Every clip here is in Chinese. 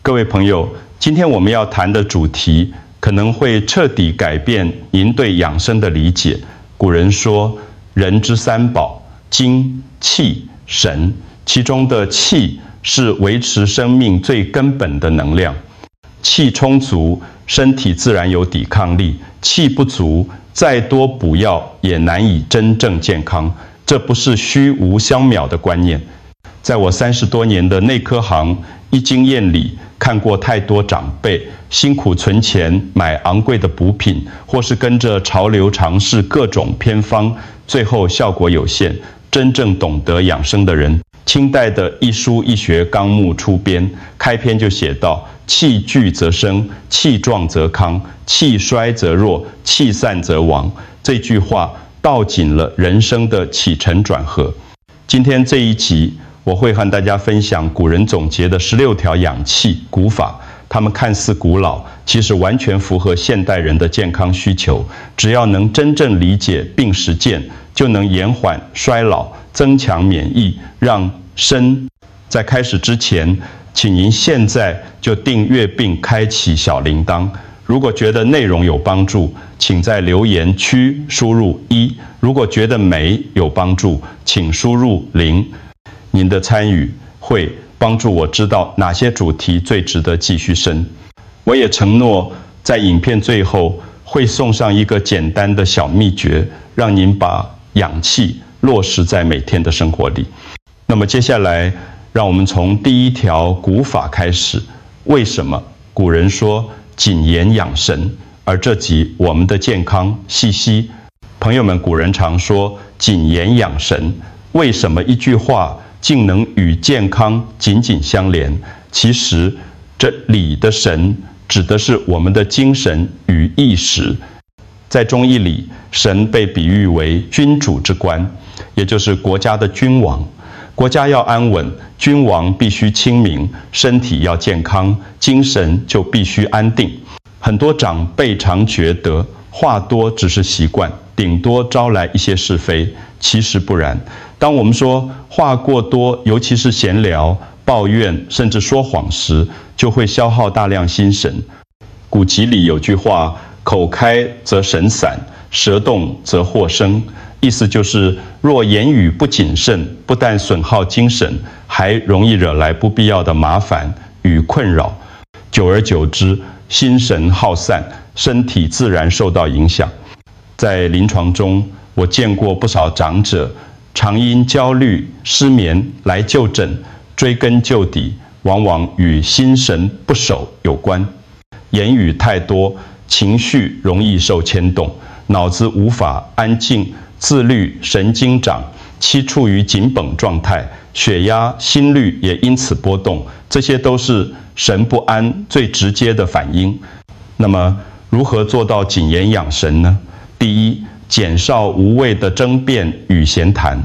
各位朋友，今天我们要谈的主题可能会彻底改变您对养生的理解。古人说，人之三宝，精、气、神，其中的气是维持生命最根本的能量。气充足，身体自然有抵抗力；气不足，再多补药也难以真正健康。这不是虚无缥缈的观念。在我30多年的内科行一经验里，看过太多长辈辛苦存钱买昂贵的补品，或是跟着潮流尝试各种偏方，最后效果有限。真正懂得养生的人，清代的一书医学纲目出编，开篇就写道：气聚则生，气壮则康，气衰则弱，气散则亡。这句话道尽了人生的起承转合。今天这一集，我会和大家分享古人总结的16条养气古法，它们看似古老，其实完全符合现代人的健康需求。只要能真正理解并实践，就能延缓衰老，增强免疫，让身。在开始之前，请您现在就订阅并开启小铃铛。如果觉得内容有帮助，请在留言区输入1；如果觉得没有帮助，请输入0。您的参与会帮助我知道哪些主题最值得继续深。我也承诺在影片最后会送上一个简单的小秘诀，让您把养气落实在每天的生活里。那么接下来，让我们从第1条古法开始。为什么古人说谨言养神，而这集我们的健康细析？朋友们，古人常说谨言养神，为什么一句话竟能与健康紧紧相连？其实这里的神指的是我们的精神与意识。在中医里，神被比喻为君主之官，也就是国家的君王。国家要安稳，君王必须清明，身体要健康，精神就必须安定。很多长辈常觉得话多只是习惯，顶多招来一些是非。其实不然。当我们说话过多，尤其是闲聊、抱怨，甚至说谎时，就会消耗大量心神。古籍里有句话：口开则神散，舌动则祸生。意思就是，若言语不谨慎，不但损耗精神，还容易惹来不必要的麻烦与困扰。久而久之，心神耗散，身体自然受到影响。在临床中，我见过不少长者常因焦虑、失眠来就诊，追根究底，往往与心神不守有关。言语太多，情绪容易受牵动，脑子无法安静，自律神经长，期处于紧绷状态，血压、心率也因此波动，这些都是神不安最直接的反应。那么，如何做到谨言养神呢？第一，减少无谓的争辩与闲谈，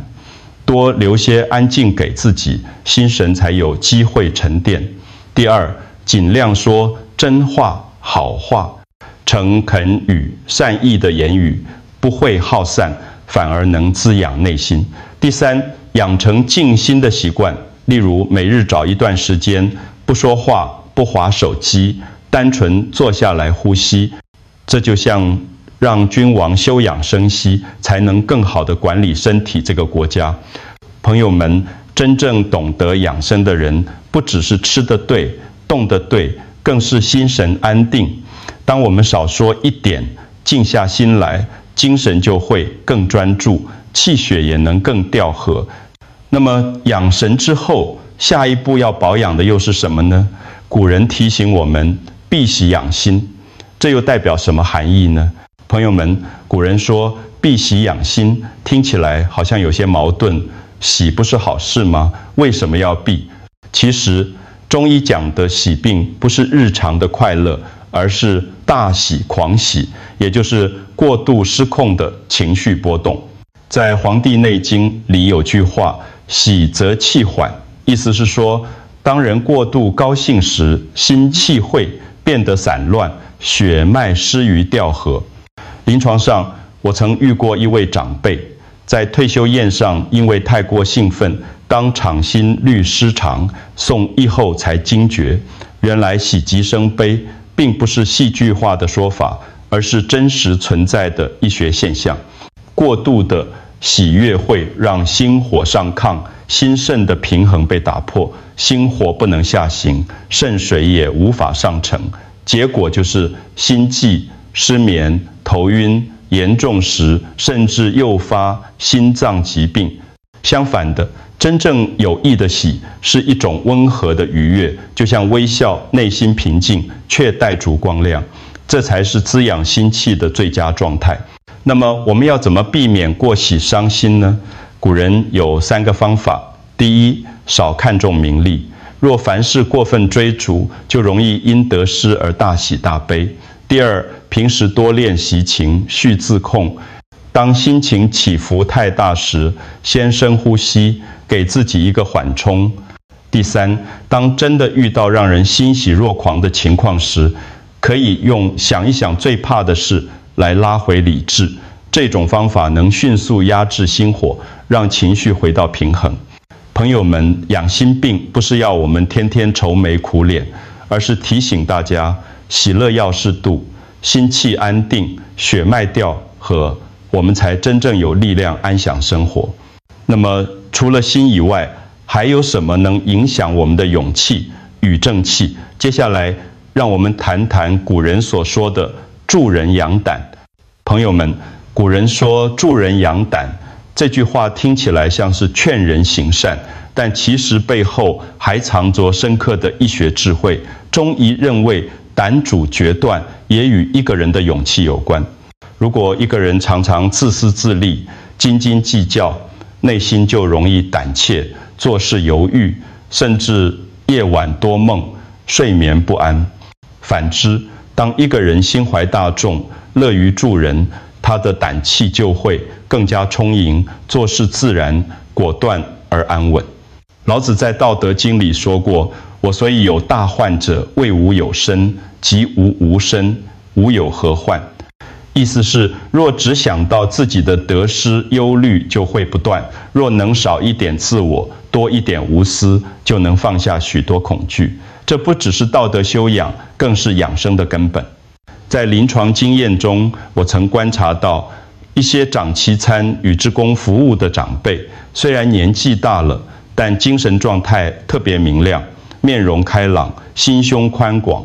多留些安静给自己，心神才有机会沉淀。第二，尽量说真话、好话，诚恳语、善意的言语，不会耗散，反而能滋养内心。第三，养成静心的习惯，例如每日找一段时间，不说话，不滑手机，单纯坐下来呼吸。这就像让君王休养生息，才能更好地管理身体这个国家。朋友们，真正懂得养生的人，不只是吃得对、动得对，更是心神安定。当我们少说一点，静下心来，精神就会更专注，气血也能更调和。那么养神之后，下一步要保养的又是什么呢？古人提醒我们必喜养心，这又代表什么含义呢？朋友们，古人说必喜养心，听起来好像有些矛盾。喜不是好事吗？为什么要避？其实中医讲的喜病不是日常的快乐，而是大喜狂喜，也就是过度失控的情绪波动。在《黄帝内经》里有句话：喜则气缓，意思是说，当人过度高兴时，心气会变得散乱，血脉失于调和。临床上，我曾遇过一位长辈，在退休宴上因为太过兴奋，当场心律失常，送医后才惊觉。原来喜极生悲并不是戏剧化的说法，而是真实存在的医学现象。过度的喜悦会让心火上亢，心肾的平衡被打破，心火不能下行，肾水也无法上承，结果就是心悸、失眠、头晕，严重时甚至诱发心脏疾病。相反的，真正有益的喜是一种温和的愉悦，就像微笑，内心平静却带足光亮，这才是滋养心气的最佳状态。那么我们要怎么避免过喜伤心呢？古人有3个方法。第一，少看重名利，若凡事过分追逐，就容易因得失而大喜大悲。第二，平时多练习情，蓄自控，当心情起伏太大时，先深呼吸，给自己一个缓冲。第三，当真的遇到让人欣喜若狂的情况时，可以用想一想最怕的事来拉回理智。这种方法能迅速压制心火，让情绪回到平衡。朋友们，养心病不是要我们天天愁眉苦脸，而是提醒大家，喜乐要适度，心气安定，血脉调和，我们才真正有力量安享生活。那么除了心以外，还有什么能影响我们的勇气与正气？接下来让我们谈谈古人所说的助人养胆。朋友们，古人说助人养胆，这句话听起来像是劝人行善，但其实背后还藏着深刻的医学智慧。中医认为，胆主决断也与一个人的勇气有关。如果一个人常常自私自利、斤斤计较，内心就容易胆怯，做事犹豫，甚至夜晚多梦，睡眠不安。反之，当一个人心怀大众，乐于助人，他的胆气就会更加充盈，做事自然、果断而安稳。老子在《道德经》里说过：“我所以有大患者，谓吾有身；及吾无身，吾有何患？”意思是，若只想到自己的得失，忧虑就会不断；若能少一点自我，多一点无私，就能放下许多恐惧。这不只是道德修养，更是养生的根本。在临床经验中，我曾观察到一些长期参与志工服务的长辈，虽然年纪大了，但精神状态特别明亮，面容开朗，心胸宽广。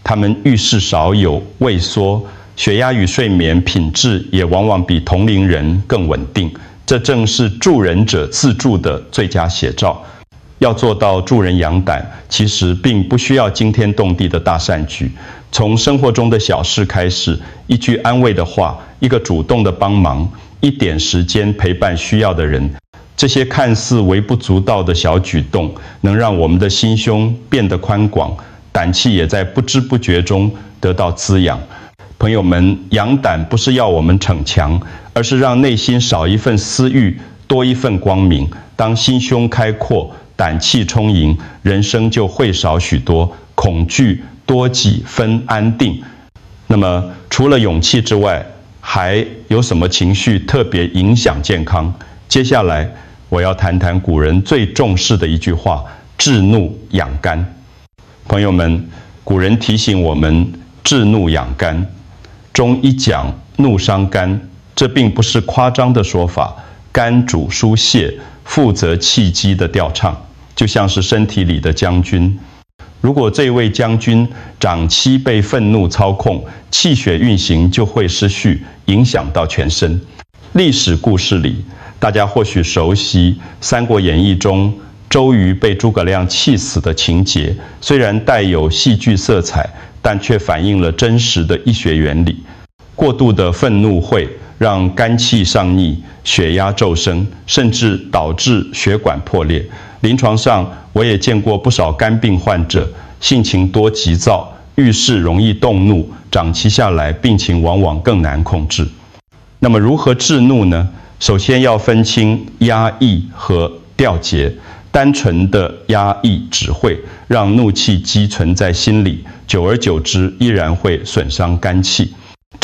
他们遇事少有，畏缩，血压与睡眠品质也往往比同龄人更稳定。这正是助人者自助的最佳写照。要做到助人养胆，其实并不需要惊天动地的大善举，从生活中的小事开始，一句安慰的话，一个主动的帮忙，一点时间陪伴需要的人，这些看似微不足道的小举动，能让我们的心胸变得宽广，胆气也在不知不觉中得到滋养。朋友们，养胆不是要我们逞强，而是让内心少一份私欲，多一份光明。当心胸开阔，胆气充盈，人生就会少许多恐惧，多几分安定。那么除了勇气之外，还有什么情绪特别影响健康？接下来我要谈谈古人最重视的一句话：治怒养肝。朋友们，古人提醒我们治怒养肝，中医讲怒伤肝，这并不是夸张的说法。肝主疏泄，负责气机的调畅，就像是身体里的将军。如果这位将军长期被愤怒操控，气血运行就会失序，影响到全身。历史故事里，大家或许熟悉《三国演义》中周瑜被诸葛亮气死的情节，虽然带有戏剧色彩，但却反映了真实的医学原理。过度的愤怒会让肝气上逆，血压骤升，甚至导致血管破裂。临床上，我也见过不少肝病患者，性情多急躁，遇事容易动怒，长期下来，病情往往更难控制。那么如何治怒呢？首先要分清压抑和调节。单纯的压抑只会让怒气积存在心里，久而久之依然会损伤肝气。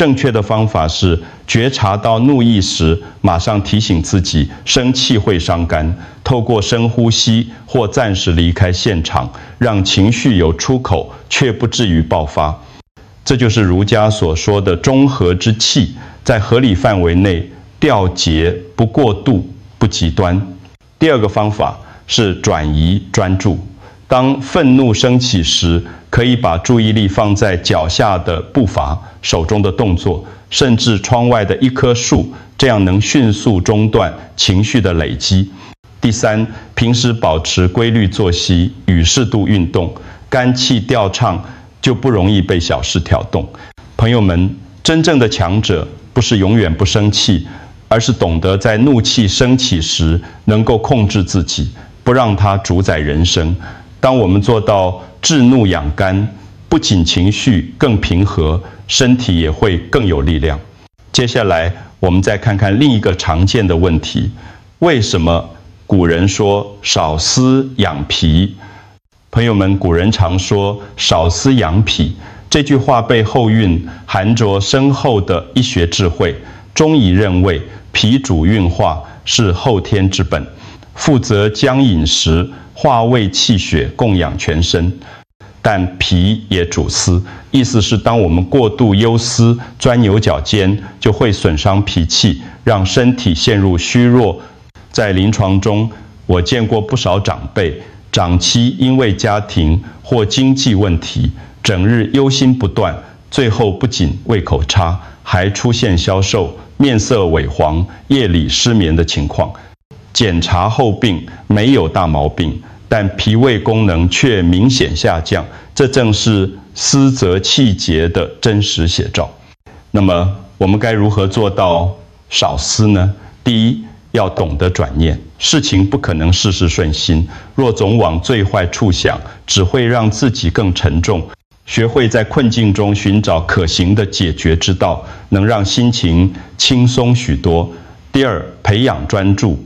正确的方法是觉察到怒意时，马上提醒自己，生气会伤肝，透过深呼吸或暂时离开现场，让情绪有出口，却不至于爆发。这就是儒家所说的中和之气，在合理范围内调节，不过度，不极端。第二个方法是转移专注。当愤怒升起时，可以把注意力放在脚下的步伐、手中的动作，甚至窗外的一棵树，这样能迅速中断情绪的累积。第三，平时保持规律作息与适度运动，肝气调畅，就不容易被小事挑动。朋友们，真正的强者不是永远不生气，而是懂得在怒气升起时能够控制自己，不让它主宰人生。当我们做到治怒养肝，不仅情绪更平和，身体也会更有力量。接下来，我们再看看另一个常见的问题：为什么古人说少思养脾？朋友们，古人常说少思养脾，这句话背后蕴含着深厚的医学智慧。中医认为，脾主运化，是后天之本，负责将饮食、化胃气血，供养全身。但脾也主思，意思是当我们过度忧思、钻牛角尖，就会损伤脾气，让身体陷入虚弱。在临床中，我见过不少长辈，长期因为家庭或经济问题，整日忧心不断，最后不仅胃口差，还出现消瘦、面色萎黄、夜里失眠的情况。检查后病没有大毛病，但脾胃功能却明显下降，这正是思则气结的真实写照。那么，我们该如何做到少思呢？第一，要懂得转念，事情不可能事事顺心，若总往最坏处想，只会让自己更沉重。学会在困境中寻找可行的解决之道，能让心情轻松许多。第二，培养专注。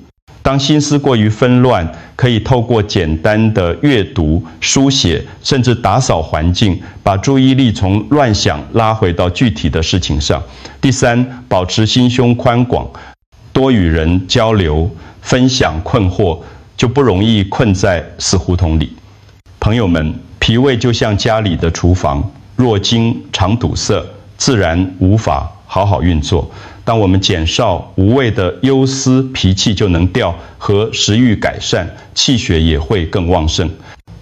当心思过于纷乱，可以透过简单的阅读、书写，甚至打扫环境，把注意力从乱想拉回到具体的事情上。第三，保持心胸宽广，多与人交流，分享困惑，就不容易困在死胡同里。朋友们，脾胃就像家里的厨房，若经常堵塞，自然无法好好运作。当我们减少无谓的忧思，脾气就能调和，食欲改善，气血也会更旺盛。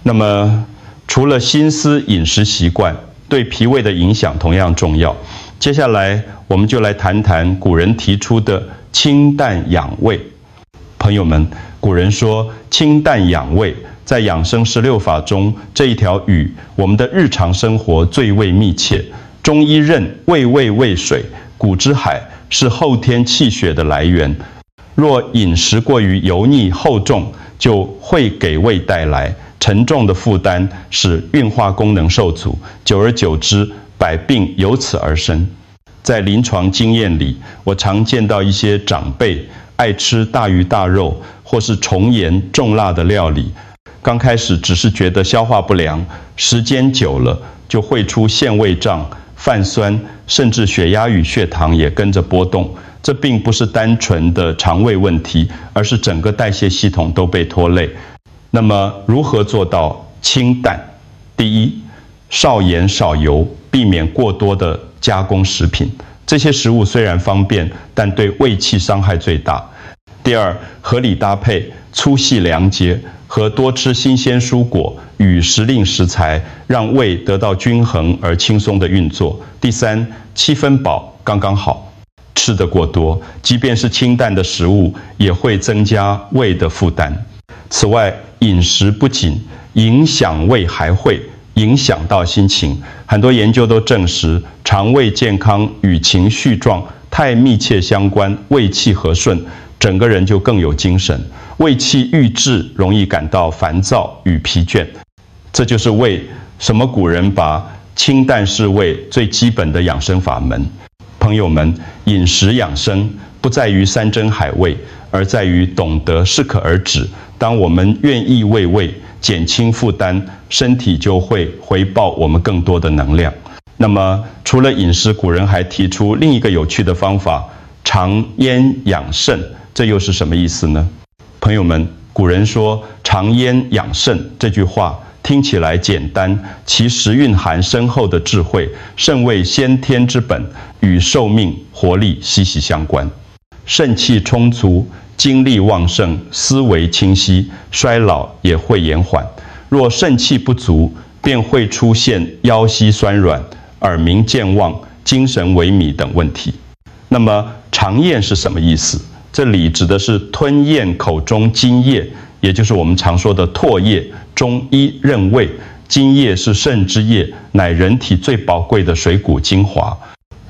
那么，除了心思、饮食习惯，对脾胃的影响同样重要。接下来，我们就来谈谈古人提出的清淡养胃。朋友们，古人说清淡养胃，在养生16法中，这一条与我们的日常生活最为密切。中医认胃为水，谷之海，是后天气血的来源。若饮食过于油腻厚重，就会给胃带来沉重的负担，使运化功能受阻，久而久之，百病由此而生。在临床经验里，我常见到一些长辈爱吃大鱼大肉或是重盐重辣的料理，刚开始只是觉得消化不良，时间久了就会出现胃胀、泛酸，甚至血压与血糖也跟着波动。这并不是单纯的肠胃问题，而是整个代谢系统都被拖累。那么，如何做到清淡？第一，少盐少油，避免过多的加工食品。这些食物虽然方便，但对胃气伤害最大。第二，合理搭配，粗细良节，和多吃新鲜蔬果与时令食材，让胃得到均衡而轻松的运作。第三，7分饱刚刚好。吃得过多，即便是清淡的食物，也会增加胃的负担。此外，饮食不仅影响胃，还会影响到心情。很多研究都证实，肠胃健康与情绪状态密切相关。胃气和顺，整个人就更有精神；胃气郁滞，容易感到烦躁与疲倦。这就是为什么古人把清淡是胃最基本的养生法门。朋友们，饮食养生不在于山珍海味，而在于懂得适可而止。当我们愿意为胃减轻负担，身体就会回报我们更多的能量。那么除了饮食，古人还提出另一个有趣的方法，常腌养肾，这又是什么意思呢？朋友们，古人说常腌养肾这句话听起来简单，其实蕴含深厚的智慧。肾为先天之本，与寿命活力息息相关。肾气充足，精力旺盛，思维清晰，衰老也会延缓。若肾气不足，便会出现腰膝酸软、耳鸣健忘、精神萎靡等问题。那么常咽是什么意思？这里指的是吞咽口中津液，也就是我们常说的唾液。中医认为，津液是肾之液，乃人体最宝贵的水谷精华，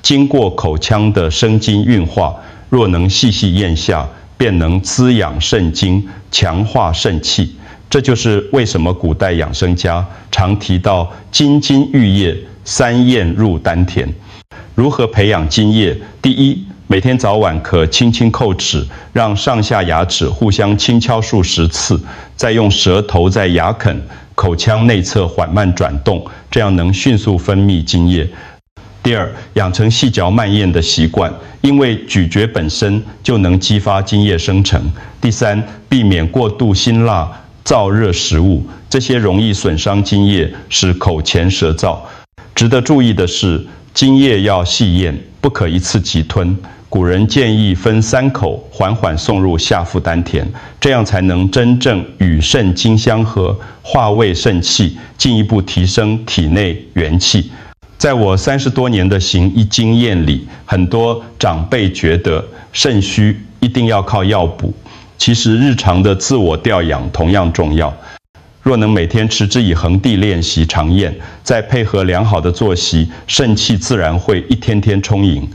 经过口腔的生津运化，若能细细咽下，便能滋养肾精，强化肾气。这就是为什么古代养生家常提到津津郁液，三咽入丹田。如何培养津液？第一，每天早晚可轻轻叩齿，让上下牙齿互相轻敲数10次，再用舌头在牙啃、口腔内侧缓慢转动，这样能迅速分泌津液。第二，养成细嚼慢咽的习惯，因为咀嚼本身就能激发津液生成。第三，避免过度辛辣、燥热食物，这些容易损伤津液，使口乾舌燥。值得注意的是，津液要细咽，不可一次急吞。古人建议分3口，缓缓送入下腹丹田，这样才能真正与肾精相合，化胃肾气，进一步提升体内元气。在我30多年的行医经验里，很多长辈觉得肾虚一定要靠药补，其实日常的自我调养同样重要。若能每天持之以恒地练习常咽，再配合良好的作息，肾气自然会一天天充盈。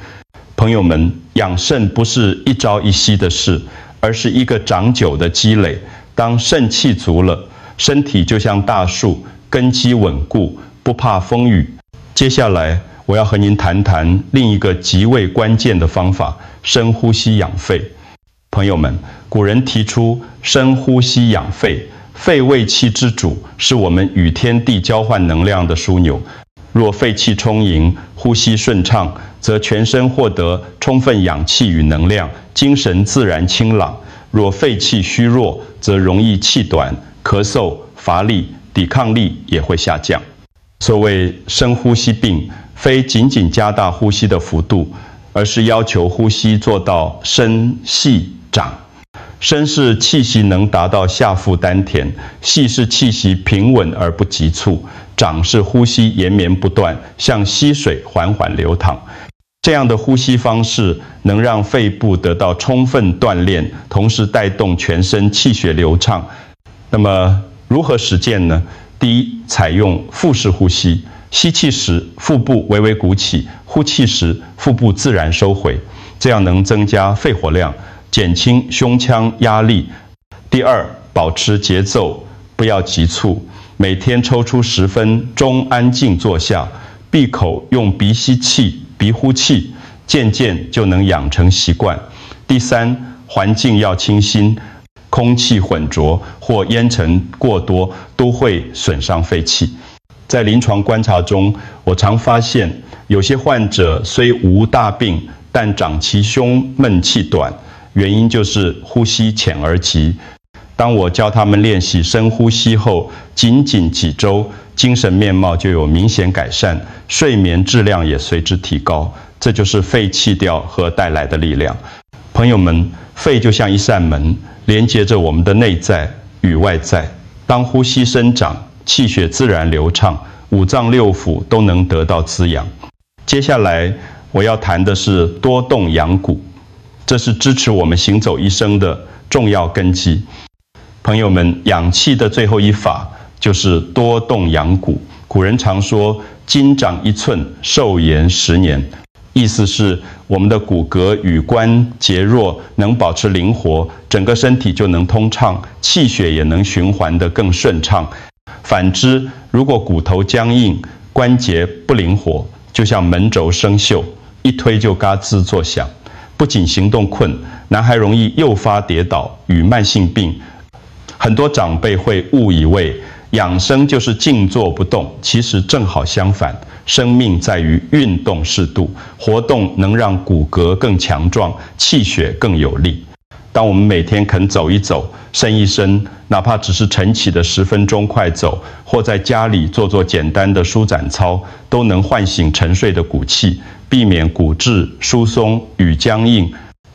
朋友们，养肾不是一朝一夕的事，而是一个长久的积累。当肾气足了，身体就像大树，根基稳固，不怕风雨。接下来我要和您谈谈另一个极为关键的方法——深呼吸养肺。朋友们，古人提出深呼吸养肺，肺为气之主，是我们与天地交换能量的枢纽。若肺气充盈，呼吸顺畅，则全身获得充分氧气与能量，精神自然清朗。若肺气虚弱，则容易气短、咳嗽、乏力，抵抗力也会下降。所谓深呼吸病，非仅仅加大呼吸的幅度，而是要求呼吸做到深、细、长。深是气息能达到下腹丹田，细是气息平稳而不急促，长是呼吸延绵不断，像溪水缓缓流淌。这样的呼吸方式能让肺部得到充分锻炼，同时带动全身气血流畅。那么如何实践呢？第一，采用腹式呼吸，吸气时腹部微微鼓起，呼气时腹部自然收回，这样能增加肺活量，减轻胸腔压力。第二，保持节奏，不要急促，每天抽出10分钟安静坐下，闭口用鼻吸气、鼻呼气，渐渐就能养成习惯。第三，环境要清新，空气混浊或烟尘过多都会损伤肺气。在临床观察中，我常发现有些患者虽无大病，但长其胸闷气短，原因就是呼吸浅而急。当我教他们练习深呼吸后，仅几周，精神面貌就有明显改善，睡眠质量也随之提高。这就是肺气调和带来的力量。朋友们，肺就像一扇门，连接着我们的内在与外在。当呼吸生长，气血自然流畅，五脏六腑都能得到滋养。接下来我要谈的是多动养骨，这是支持我们行走一生的重要根基。朋友们，养气的最后一法就是多动养骨。古人常说筋长1寸，寿延10年，意思是我们的骨骼与关节若能保持灵活，整个身体就能通畅，气血也能循环得更顺畅。反之，如果骨头僵硬，关节不灵活，就像门轴生锈，一推就嘎吱作响，不仅行动困难，还容易诱发跌倒与慢性病。很多长辈会误以为养生就是静坐不动，其实正好相反，生命在于运动适度，活动能让骨骼更强壮，气血更有力。当我们每天肯走一走，伸一伸，哪怕只是晨起的10分钟快走，或在家里做做简单的舒展操，都能唤醒沉睡的骨气，避免骨质疏松与僵硬。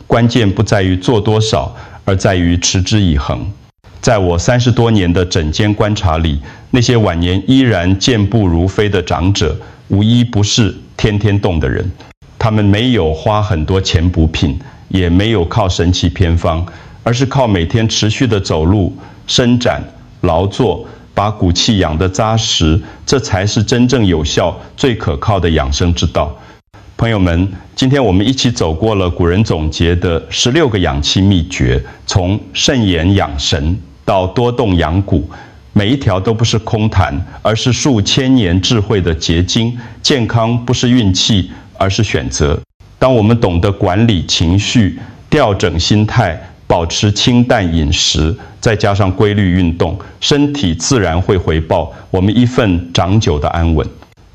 关键不在于做多少，而在于持之以恒。在我30多年的诊间观察里，那些晚年依然健步如飞的长者，无一不是天天动的人。他们没有花很多钱补品，也没有靠神奇偏方，而是靠每天持续的走路、伸展、劳作，把骨气养得扎实，这才是真正有效、最可靠的养生之道。朋友们，今天我们一起走过了古人总结的16个养气秘诀，从慎言养神到多动养骨，每一条都不是空谈，而是数千年智慧的结晶。健康不是运气，而是选择。当我们懂得管理情绪、调整心态、保持清淡饮食，再加上规律运动，身体自然会回报我们一份长久的安稳。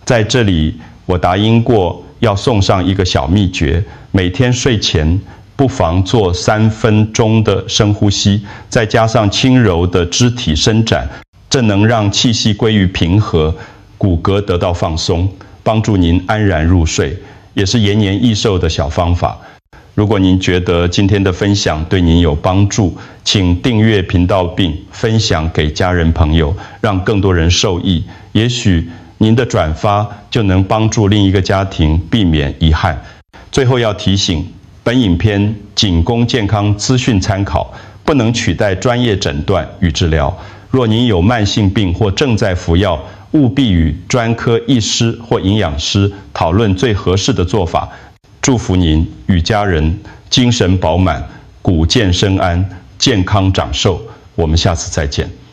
在这里，我答应过要送上一个小秘诀，每天睡前不妨做3分钟的深呼吸，再加上轻柔的肢体伸展，这能让气息归于平和，骨骼得到放松，帮助您安然入睡，也是延年益寿的小方法。如果您觉得今天的分享对您有帮助，请订阅频道并分享给家人朋友，让更多人受益。也许您的转发就能帮助另一个家庭避免遗憾。最后要提醒，本影片仅供健康资讯参考，不能取代专业诊断与治疗。若您有慢性病或正在服药，务必与专科医师或营养师讨论最合适的做法。祝福您与家人精神饱满，骨健身安，健康长寿。我们下次再见。